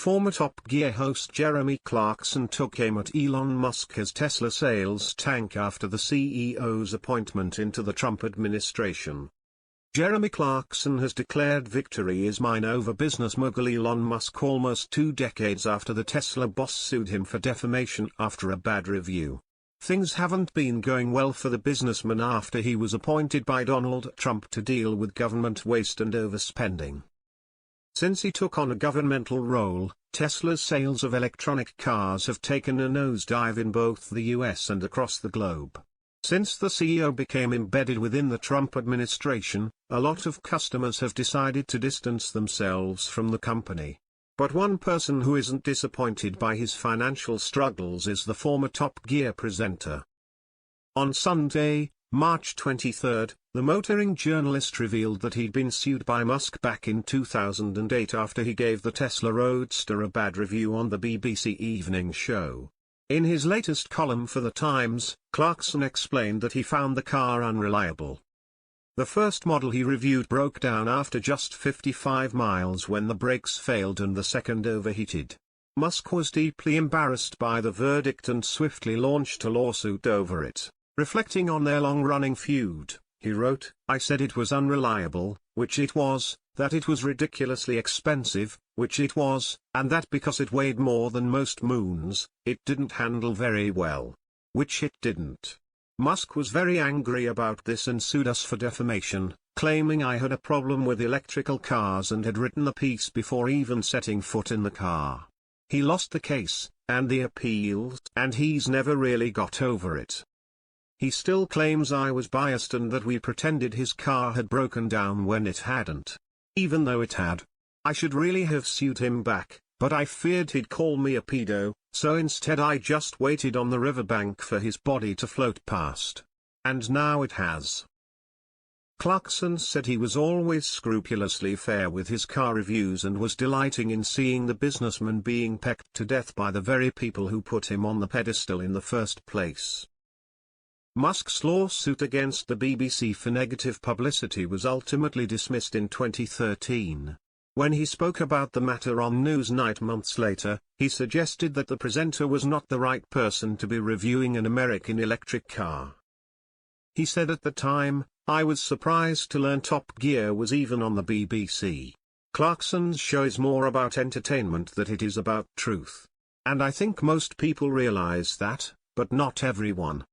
Former Top Gear host Jeremy Clarkson took aim at Elon Musk's Tesla sales tank after the CEO's appointment into the Trump administration. Jeremy Clarkson has declared victory is mine over business mogul Elon Musk almost 2 decades after the Tesla boss sued him for defamation after a bad review. Things haven't been going well for the businessman after he was appointed by Donald Trump to deal with government waste and overspending. Since he took on a governmental role, Tesla's sales of electronic cars have taken a nosedive in both the US and across the globe. Since the CEO became embedded within the Trump administration, a lot of customers have decided to distance themselves from the company. But one person who isn't disappointed by his financial struggles is the former Top Gear presenter. On Sunday, March 23, the motoring journalist revealed that he'd been sued by Musk back in 2008 after he gave the Tesla Roadster a bad review on the BBC evening show. In his latest column for The Times, Clarkson explained that he found the car unreliable. The first model he reviewed broke down after just 55 miles when the brakes failed and the second overheated. Musk was deeply embarrassed by the verdict and swiftly launched a lawsuit over it. Reflecting on their long-running feud, he wrote, "I said it was unreliable, which it was, that it was ridiculously expensive, which it was, and that because it weighed more than most moons, it didn't handle very well, which it didn't." Musk was very angry about this and sued us for defamation, claiming I had a problem with electrical cars and had written the piece before even setting foot in the car. He lost the case, and the appeals, and he's never really got over it. He still claims I was biased and that we pretended his car had broken down when it hadn't. Even though it had. I should really have sued him back, but I feared he'd call me a pedo, so instead I just waited on the riverbank for his body to float past. And now it has. Clarkson said he was always scrupulously fair with his car reviews and was delighting in seeing the businessman being pecked to death by the very people who put him on the pedestal in the first place. Musk's lawsuit against the BBC for negative publicity was ultimately dismissed in 2013. When he spoke about the matter on Newsnight months later, he suggested that the presenter was not the right person to be reviewing an American electric car. He said at the time, "I was surprised to learn Top Gear was even on the BBC. Clarkson's show is more about entertainment than it is about truth. And I think most people realize that, but not everyone.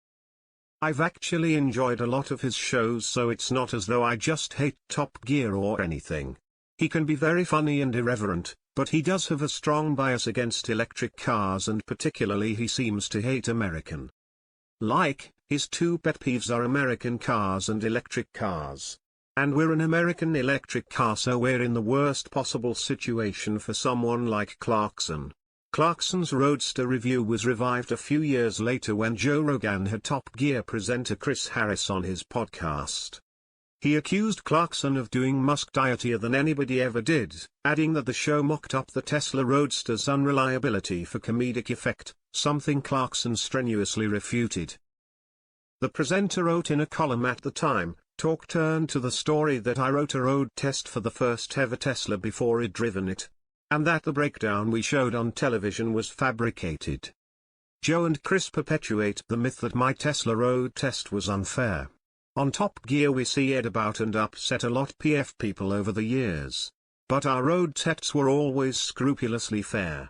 I've actually enjoyed a lot of his shows, so it's not as though I just hate Top Gear or anything. He can be very funny and irreverent, but he does have a strong bias against electric cars and particularly he seems to hate American. His 2 pet peeves are American cars and electric cars. And we're an American electric car, so we're in the worst possible situation for someone like Clarkson." Clarkson's Roadster review was revived a few years later when Joe Rogan had Top Gear presenter Chris Harris on his podcast. He accused Clarkson of doing Musk dirtier than anybody ever did, adding that the show mocked up the Tesla Roadster's unreliability for comedic effect, something Clarkson strenuously refuted. The presenter wrote in a column at the time, "Talk turned to the story that I wrote a road test for the first ever Tesla before I'd driven it. And that the breakdown we showed on television was fabricated. Joe and Chris perpetuate the myth that my Tesla road test was unfair. On Top Gear we see it about and upset a lot PF people over the years. But our road tests were always scrupulously fair.